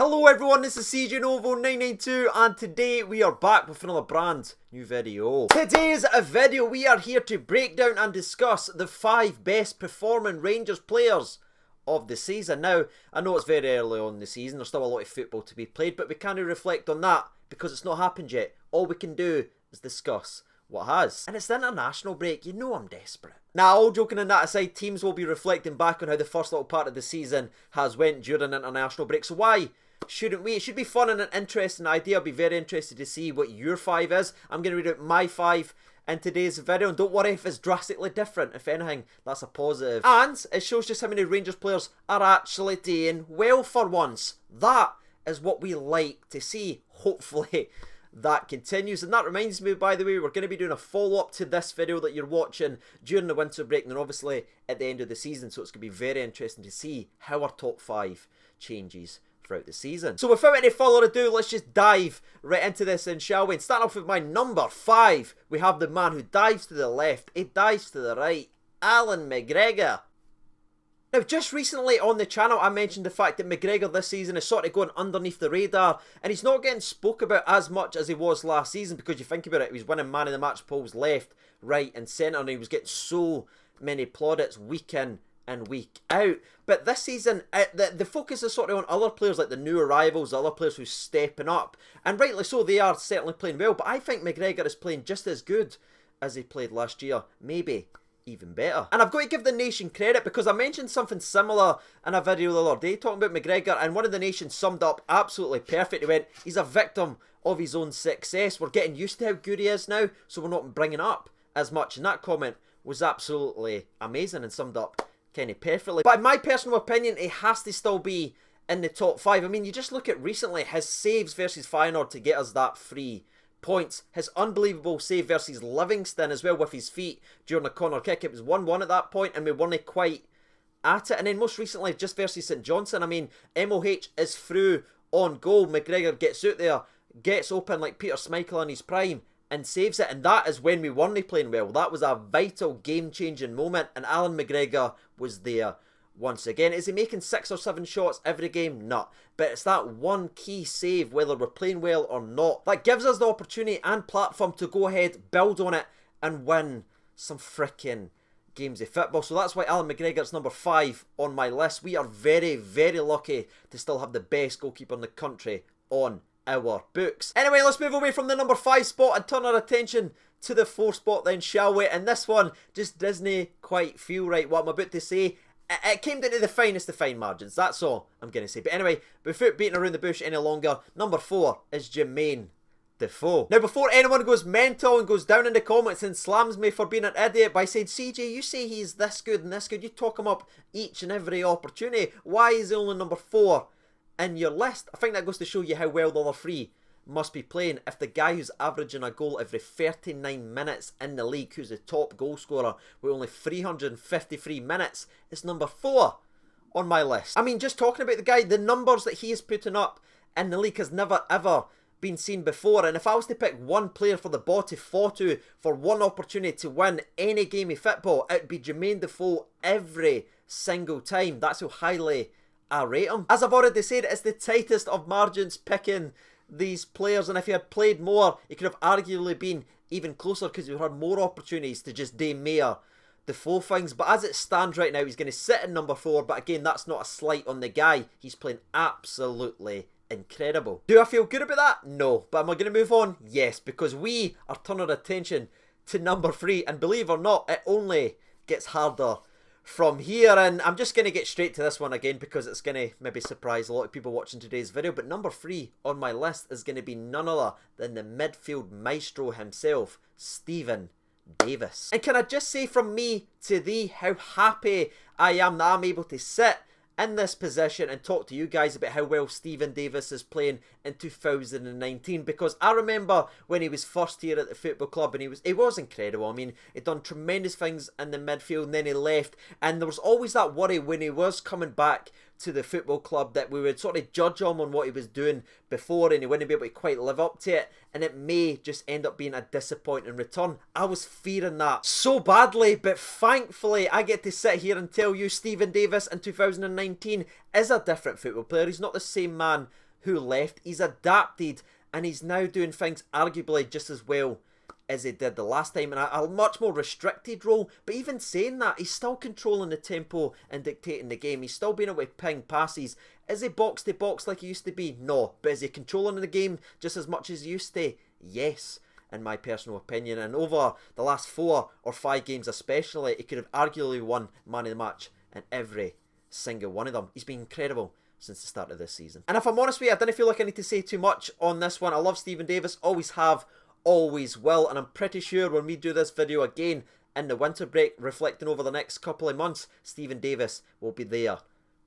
Hello everyone, this is CJ Novo992 and today we are back with another brand new video. Today's video we are here to break down and discuss the 5 best performing Rangers players of the season. Now, I know it's very early on in the season, there's still a lot of football to be played, but we can't reflect on that because it's not happened yet. All we can do is discuss what has. And it's the international break, you know I'm desperate. Now, all joking and that aside, teams will be reflecting back on how the first little part of the season has went during international break, so why shouldn't we? It should be fun and an interesting idea. I'll be very interested to see what your 5 is. I'm going to read out my 5 in today's video, and don't worry if it's drastically different. If anything, that's a positive. And it shows just how many Rangers players are actually doing well for once. That is what we like to see. Hopefully that continues. And that reminds me, by the way, we're going to be doing a follow-up to this video that you're watching during the winter break, and then obviously at the end of the season, so it's going to be very interesting to see how our top 5 changes throughout the season. So without any further ado, let's just dive right into this then, shall we? And start off with my number 5. We have the man who dives to the left, he dives to the right, Mcgregor. Now, just recently on the channel, I mentioned the fact that Mcgregor this season is sort of going underneath the radar, and he's not getting spoke about as much as he was last season, because you think about it, he was winning man of the match polls left, right and centre, and he was getting so many plaudits week in and week out. But this season, the focus is sort of on other players, like the new arrivals, other players who's stepping up, and rightly so, they are certainly playing well, but I think Mcgregor is playing just as good as he played last year, maybe even better. And I've got to give the nation credit, because I mentioned something similar in a video the other day talking about Mcgregor, and one of the nation summed up absolutely perfect. He went, he's a victim of his own success. We're getting used to how good he is now, so we're not bringing up as much, and that comment was absolutely amazing and summed up kind of perfectly. But in my personal opinion, he has to still be in the top 5. I mean, you just look at recently his saves versus Feyenoord to get us that 3 points. His unbelievable save versus Livingston as well with his feet during a corner kick. It was 1-1 at that point and we weren't quite at it. And then most recently just versus St Johnstone, I mean, MOH is through on goal. Mcgregor gets out there, gets open like Peter Schmeichel in his prime and saves it, and that is when we weren't playing well. That was a vital game-changing moment, and Mcgregor was there once again. Is he making 6 or 7 shots every game? No. But it's that one key save, whether we're playing well or not, that gives us the opportunity and platform to go ahead, build on it, and win some freaking games of football. So that's why Mcgregor's number 5 on my list. We are very, very lucky to still have the best goalkeeper in the country on our books. Anyway, let's move away from the number 5 spot and turn our attention to the 4 spot then, shall we? And this one just doesn't quite feel right, what I'm about to say. It came down to the finest of fine margins, that's all I'm going to say. But anyway, without beating around the bush any longer, number 4 is Jermaine Defoe. Now, before anyone goes mental and goes down in the comments and slams me for being an idiot by saying, CJ, you say he's this good and this good, you talk him up each and every opportunity, why is he only number 4 in your list? I think that goes to show you how well the other 3 must be playing. If the guy who's averaging a goal every 39 minutes in the league, who's the top goal scorer with only 353 minutes, is number 4 on my list. I mean, just talking about the guy, the numbers that he is putting up in the league has never ever been seen before. And if I was to pick one player for the ball to fall to for one opportunity to win any game of football, it would be Jermaine Defoe every single time. That's how highly I rate him. As I've already said, it's the tightest of margins picking these players, and if he had played more, he could have arguably been even closer because we had more opportunities to just demare Defoe things. But as it stands right now, he's going to sit in number 4, but again, that's not a slight on the guy. He's playing absolutely incredible. Do I feel good about that? No. But am I going to move on? Yes, because we are turning our attention to number 3, and believe it or not, it only gets harder from here. And I'm just going to get straight to this one again because it's going to maybe surprise a lot of people watching today's video. But number 3 on my list is going to be none other than the midfield maestro himself, Steven Davis. And can I just say from me to thee how happy I am that I'm able to sit in this position and talk to you guys about how well Steven Davis is playing in 2019, because I remember when he was first here at the football club and he was incredible. I mean, he'd done tremendous things in the midfield and then he left, and there was always that worry when he was coming back to the football club that we would sort of judge him on what he was doing before and he wouldn't be able to quite live up to it, and it may just end up being a disappointing return. I was fearing that so badly, but thankfully I get to sit here and tell you Steven Davis in 2019 is a different football player. He's not the same man who left. He's adapted and he's now doing things arguably just as well as he did the last time in a much more restricted role. But even saying that, he's still controlling the tempo and dictating the game. He's still being able to ping passes. Is he box to box like he used to be? No. But is he controlling the game just as much as he used to? Yes, in my personal opinion. And over the last 4 or 5 games especially, he could have arguably won man of the match in every single one of them. He's been incredible since the start of this season. And if I'm honest with you, I didn't feel like I need to say too much on this one. I love Steven Davis, always have, always will, and I'm pretty sure when we do this video again in the winter break, reflecting over the next couple of months, Steven Davis will be there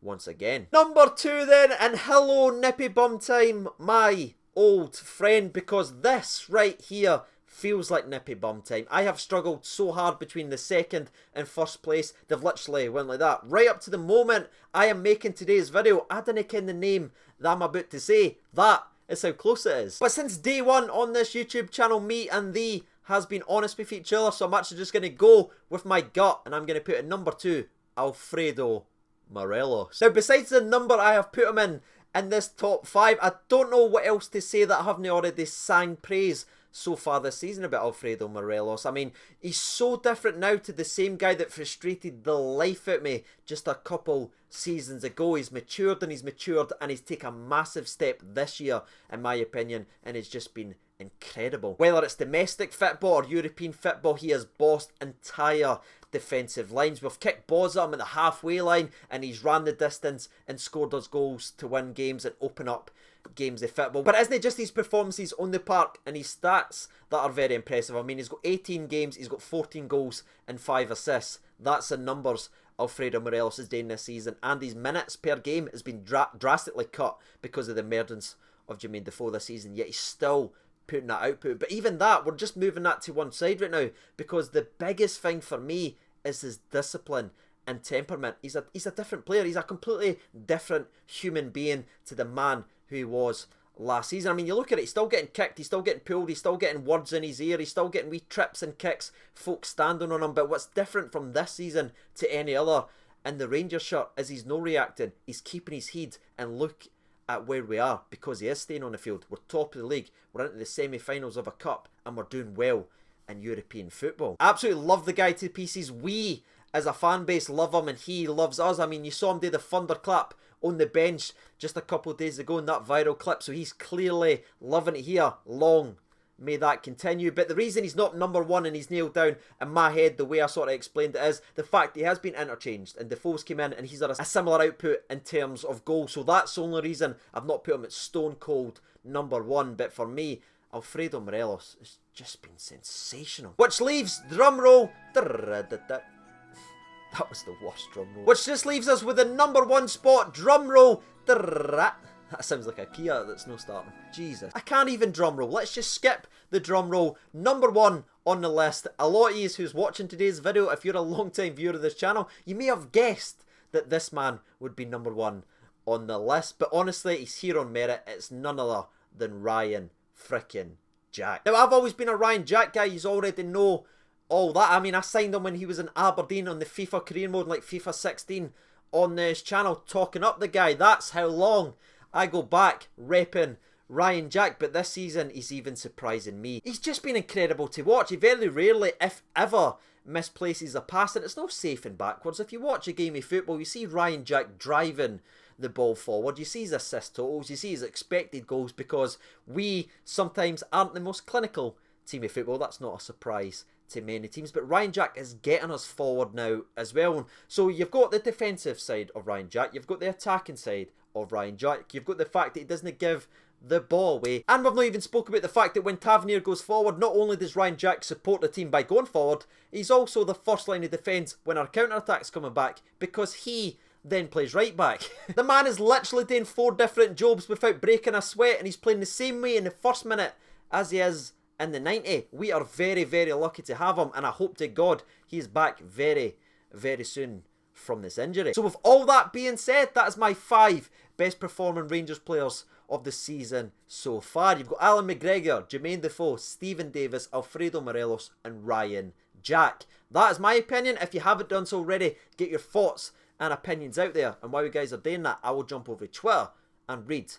once again. Number 2 then, and hello Nippy Bum Time, my old friend, because this right here feels like Nippy Bum Time. I have struggled so hard between the second and first place. They've literally went like that right up to the moment I am making today's video. I didn't ken the name that I'm about to say. That is how close it is. But since day one on this YouTube channel, me and thee has been honest with each other, so I'm actually just going to go with my gut, and I'm going to put at number 2, Alfredo Morales. Now, besides the number I have put him in this top 5, I don't know what else to say that I haven't already sang praise so far this season about Alfredo Morales. I mean, he's so different now to the same guy that frustrated the life out of me just a couple seasons ago. He's matured and he's taken a massive step this year, in my opinion, and it's just been incredible. Whether it's domestic football or European football, he has bossed entire defensive lines. We've kicked balls at him at the halfway line and he's ran the distance and scored us goals to win games and open up games of football. But isn't it just his performances on the park and his stats that are very impressive? I mean, he's got 18 games, he's got 14 goals and 5 assists. That's the numbers Alfredo Morales is doing this season, and his minutes per game has been drastically cut because of the emergence of Jermaine Defoe this season, yet he's still putting that output. But even that, we're just moving that to one side right now, because the biggest thing for me is his discipline and temperament. He's a different player. He's a completely different human being to the man who he was last season. I mean, you look at it, he's still getting kicked, he's still getting pulled, he's still getting words in his ear, he's still getting wee trips and kicks, folks standing on him. But what's different from this season to any other in the Rangers shirt is he's no reacting, he's keeping his head, and look at where we are, because he is staying on the field. We're top of the league, we're into the semi-finals of a cup, and we're doing well in European football. Absolutely love the guy to pieces. We as a fan base love him and he loves us. I mean, you saw him do the thunderclap on the bench just a couple of days ago in that viral clip, so he's clearly loving it here. Long may that continue. But the reason he's not number 1 and he's nailed down in my head, the way I sort of explained it, is the fact he has been interchanged and Defoe's came in and he's had a similar output in terms of goals. So that's the only reason I've not put him at stone cold number 1. But for me, Alfredo Morales has just been sensational. Which leaves, drumroll, that was the worst drum roll. Which just leaves us with the number 1 spot, drum roll. That sounds like a Kia that's no starting. Jesus. I can't even drum roll. Let's just skip the drum roll. Number 1 on the list. A lot of you who's watching today's video, if you're a long time viewer of this channel, you may have guessed that this man would be number 1 on the list. But honestly, he's here on merit. It's none other than Ryan frickin' Jack. Now, I've always been a Ryan Jack guy. You already know all that. I mean, I signed him when he was in Aberdeen on the FIFA career mode, like FIFA 16 on this channel, talking up the guy. That's how long I go back repping Ryan Jack. But this season, he's even surprising me. He's just been incredible to watch. He very rarely, if ever, misplaces a pass, and it's no safe and backwards. If you watch a game of football, you see Ryan Jack driving the ball forward, you see his assist totals, you see his expected goals, because we sometimes aren't the most clinical team of football. That's not a surprise to many teams, but Ryan Jack is getting us forward now as well. So you've got the defensive side of Ryan Jack, you've got the attacking side of Ryan Jack, you've got the fact that he doesn't give the ball away, and we've not even spoken about the fact that when Tavernier goes forward, not only does Ryan Jack support the team by going forward, he's also the first line of defence when our counter-attack's coming back, because he then plays right back. The man is literally doing 4 different jobs without breaking a sweat, and he's playing the same way in the first minute as he is in the 90. We are very, very lucky to have him, and I hope to God he's back very, very soon from this injury. So with all that being said, that is my 5 best performing Rangers players of the season so far. You've got Alan McGregor, Jermaine Defoe, Steven Davis, Alfredo Morales and Ryan Jack. That is my opinion. If you haven't done so already, get your thoughts and opinions out there. And while you guys are doing that, I will jump over to Twitter and read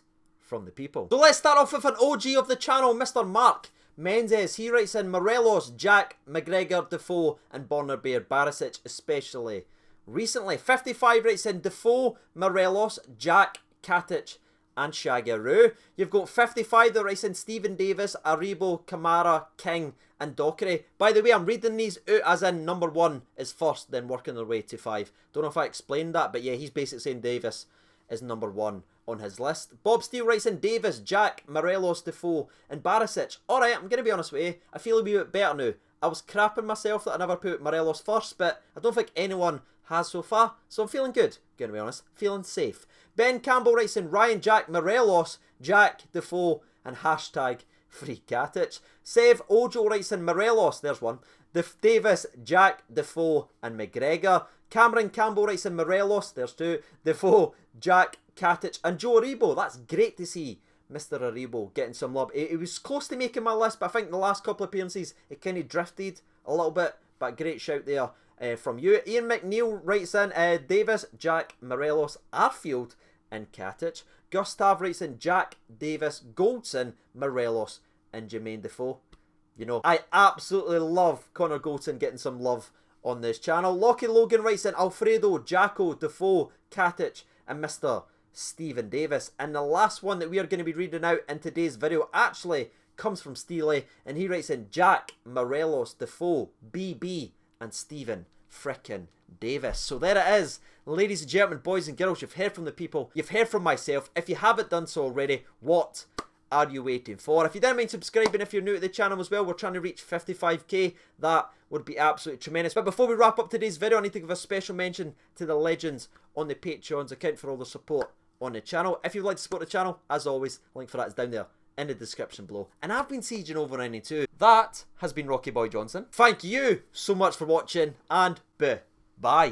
from the people. So let's start off with an OG of the channel, Mr. Mark Mendes. He writes in Morelos, Jack, Mcgregor, Defoe, and Bonner Bear Barisic, especially recently. 55 writes in Defoe, Morelos, Jack, Katic, and Shagaru. You've got 55 that writes in Stephen Davis, Aribo, Kamara, King, and Dockery. By the way, I'm reading these out as in number 1 is first, then working their way to 5. Don't know if I explained that, but yeah, he's basically saying Davis is number 1 on his list. Bob Steele writes in Davis, Jack, Morelos, Defoe, and Barisic. Alright, I'm going to be honest with you, I feel a wee bit better now. I was crapping myself that I never put Morelos first, but I don't think anyone has so far, so I'm feeling good, going to be honest, feeling safe. Ben Campbell writes in Ryan, Jack, Morelos, Jack, Defoe, and hashtag free Katic. Sev Ojo writes in Morelos, there's one, Davis, Jack, Defoe, and Mcgregor. Cameron Campbell writes in Morelos, there's 2, Defoe, Jack, Katic, and Joe Aribo. That's great to see Mr. Aribo getting some love. It was close to making my list, but I think the last couple of appearances it kind of drifted a little bit, but great shout there from you. Ian McNeil writes in Davis, Jack, Morelos, Arfield, and Katic. Gustav writes in Jack, Davis, Goldson, Morelos, and Jermaine Defoe. You know, I absolutely love Connor Goldson getting some love on this channel. Lockie Logan writes in Alfredo, Jacko, Defoe, Katic, and Mr. Stephen Davis. And the last one that we are going to be reading out in today's video actually comes from Steely, and he writes in Jack, Morelos, Defoe, BB, and Stephen frickin' Davis. So there it is, ladies and gentlemen, boys and girls. You've heard from the people, you've heard from myself. If you haven't done so already, what are you waiting for? If you don't mind subscribing, if you're new to the channel as well, we're trying to reach 55k. That would be absolutely tremendous. But before we wrap up today's video, I need to give a special mention to the legends on the Patreon's account for all the support on the channel. If you'd like to support the channel, as always, link for that is down there in the description below. And I've been sieging over 92. That has been Rocky Boy Johnson. Thank you so much for watching, and bye.